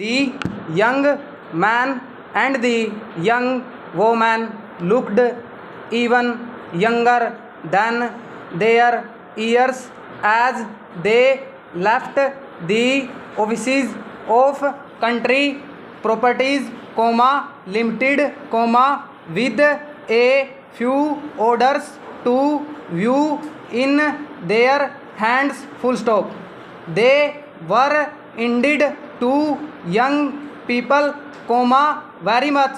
The young man and the young woman looked even younger than their years as they left the offices of country properties, limited, with a few orders to view in their hands, full stop. They were indeed two young people, very much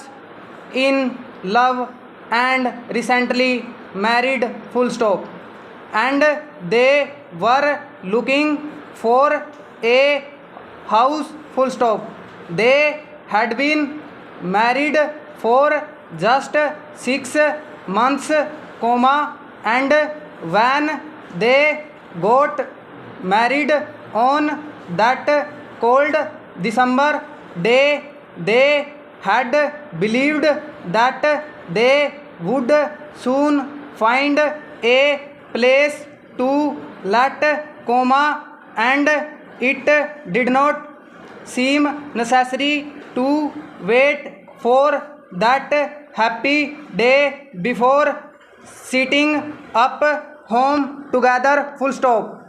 in love and recently married, full stop. And they were looking for a house, full stop. They had been married for just 6 months, and when they got married on that cold December day, they had believed that they would soon find a place to let, and it did not seem necessary to wait for that happy day before sitting up home together, full stop.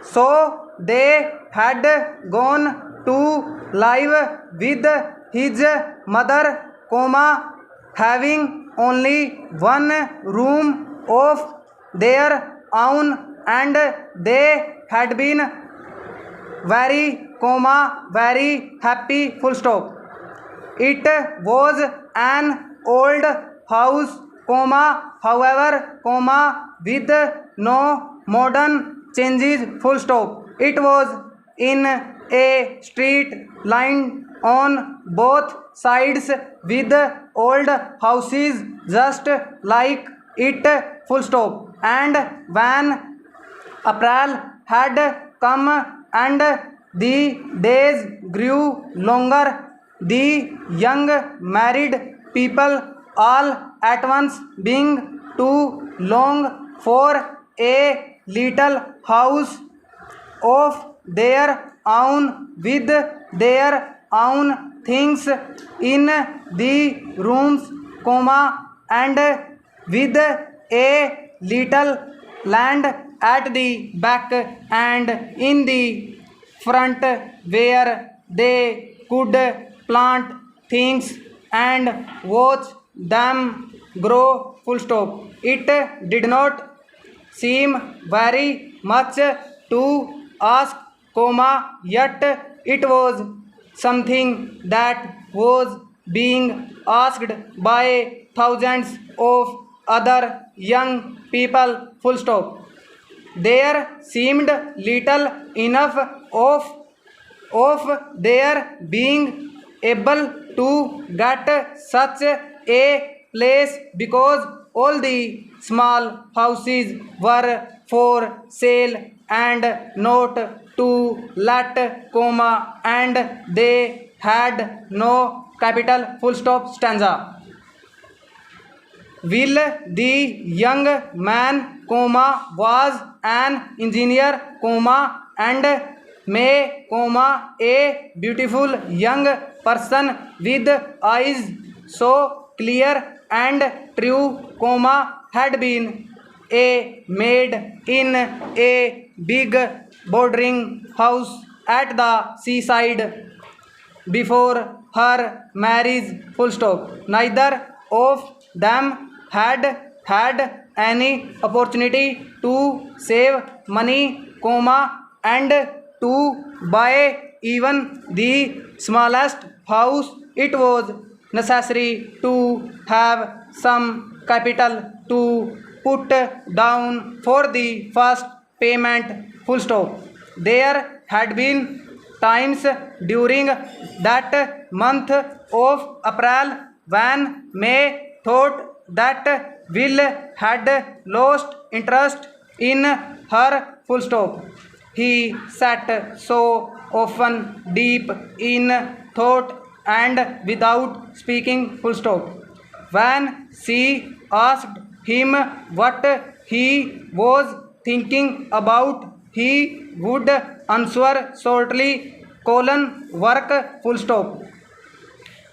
So they had gone to live with his mother, having only one room of their own, and they had been very happy, full stop. It was an old house, however, with no modern changes, full stop. It was in a street lined on both sides with old houses just like it, full stop. And when April had come and the days grew longer, the young married people all at once being too long for a little house of their own with their own things in the rooms, and with a little land at the back and in the front where they could plant things and watch them grow, full stop. It did not seem very much to ask, yet it was something that was being asked by thousands of other young people, full stop. There seemed little enough of their being able to get such a place because all the small houses were for sale and not to let, and they had no capital, full stop, stanza. Will the young man, was an engineer, and may, a beautiful young person with eyes so clear and true, had been a maid in a big boarding house at the seaside before her marriage, full stop. Neither of them had any opportunity to save money, and to buy even the smallest house. It was necessary to have some capital to put down for the first payment, full stop. There had been times during that month of April when May thought that Will had lost interest in her, full stop. He sat so often deep in thought and without speaking, full stop. When she asked him what he was thinking about, he would answer shortly, colon work full stop.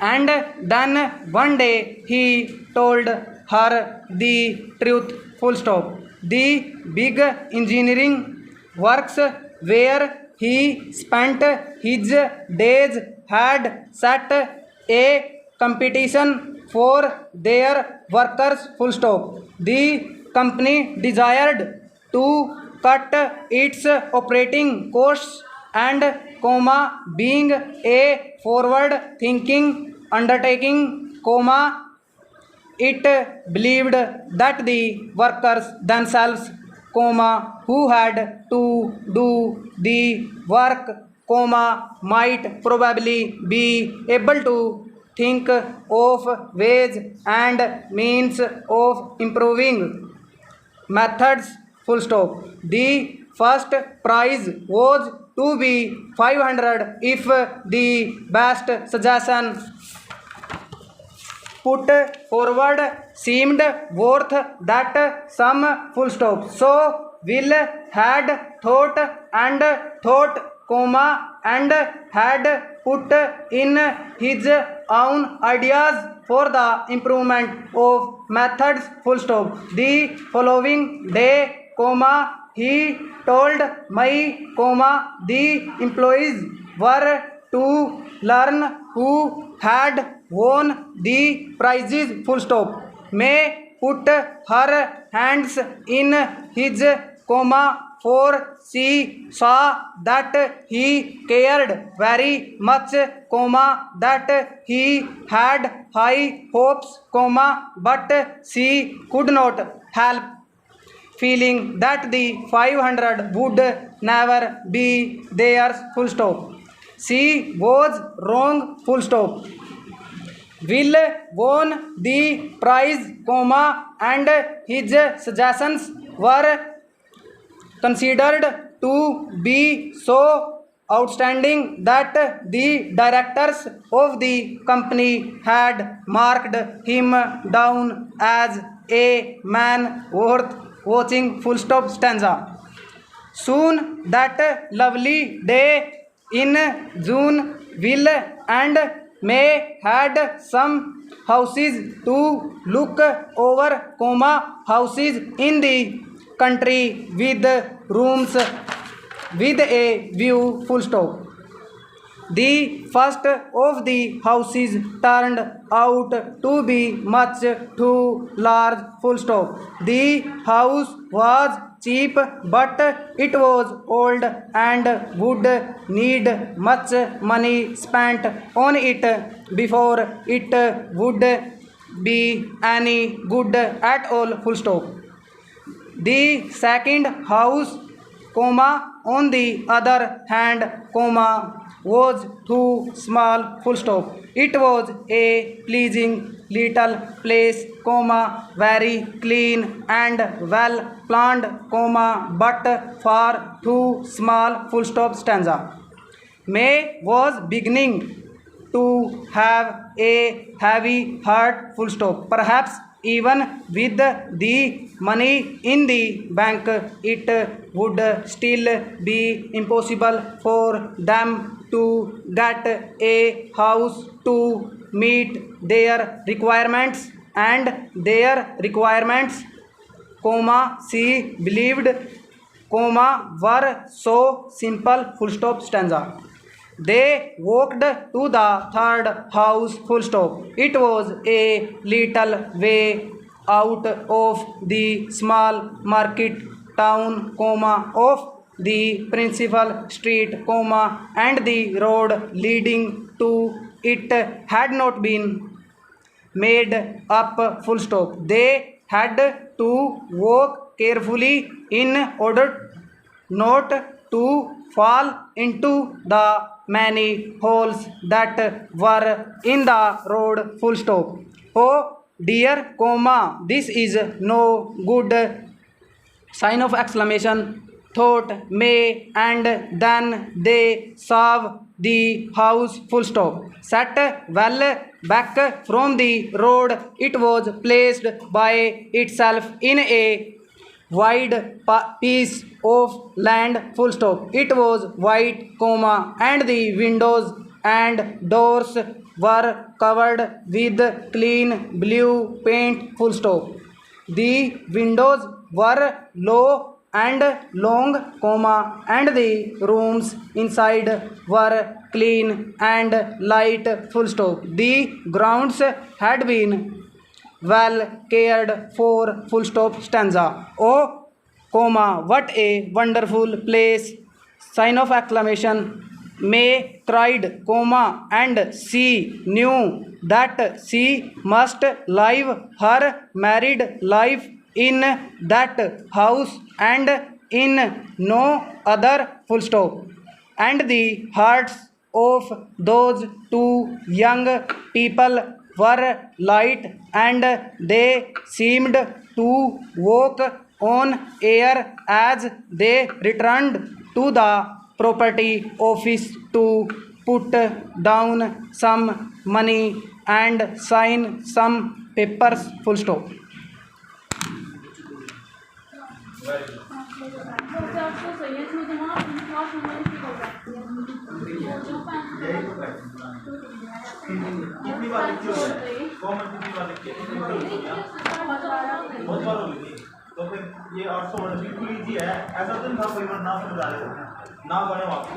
And then one day he told her the truth full stop. The big engineering works where he spent his days had set a competition for their workers full stop. The company desired to cut its operating costs and being a forward thinking undertaking, it believed that the workers themselves, who had to do the work, might probably be able to think of ways and means of improving methods full stop. The first prize was to be 500 if the best suggestion put forward seemed worth that sum full stop. So Will had thought, and had put in his own ideas for the improvement of methods full stop. The following day, he told my, the employees were to learn who had won the prizes full stop. May put her hands in his, for she saw that he cared very much, that he had high hopes, but she could not help feeling that the 500 would never be theirs full stop. She was wrong full stop. Will won the prize, and his suggestions were considered to be so outstanding that the directors of the company had marked him down as a man worth watching full stop stanza. Soon that lovely day in June, Will and May had some houses to look over, houses in the country with rooms with a view full stop. The first of the houses turned out to be much too large full stop. The house was cheap, but it was old and would need much money spent on it before it would be any good at all full stop. The second house, on the other hand, was too small full stop. It was a pleasing little place, very clean and well planned, but far too small full stop stanza. May was beginning to have a heavy heart full stop. Perhaps even with the money in the bank, it would still be impossible for them to get a house to meet their requirements, and their requirements, she believed, were so simple full stop stanza. They walked to the third house full stop. It was a little way out of the small market town, of the principal street, and the road leading to it had not been made up full stop. They had to walk carefully in order not to fall into the many holes that were in the road full stop. Oh dear, this is no good sign of exclamation, thought May, and then they saw the house full stop. Set well back from the road, it was placed by itself in a wide piece of land, full stop. It was white, comma, and the windows and doors were covered with clean blue paint, full stop. The windows were low and long, comma, and the rooms inside were clean and light, full stop. The grounds had been well cared for, full stop. Stanza. Oh, comma, what a wonderful place, sign of acclamation. May cried, comma, and she knew that she must live her married life in that house and in no other, full stop. And the hearts of those two young people were light, and they seemed to walk on air as they returned to the property office to put down some money and sign some papers, full stop. कितनी बार लिखी हो common कितनी बार लिखी है बहुत बार होगी तो फिर ये 800 वर्ड बिल्कुल इजी है ऐसा तो नहीं था कोई वर्ड ना समझा रहे ना बने वापस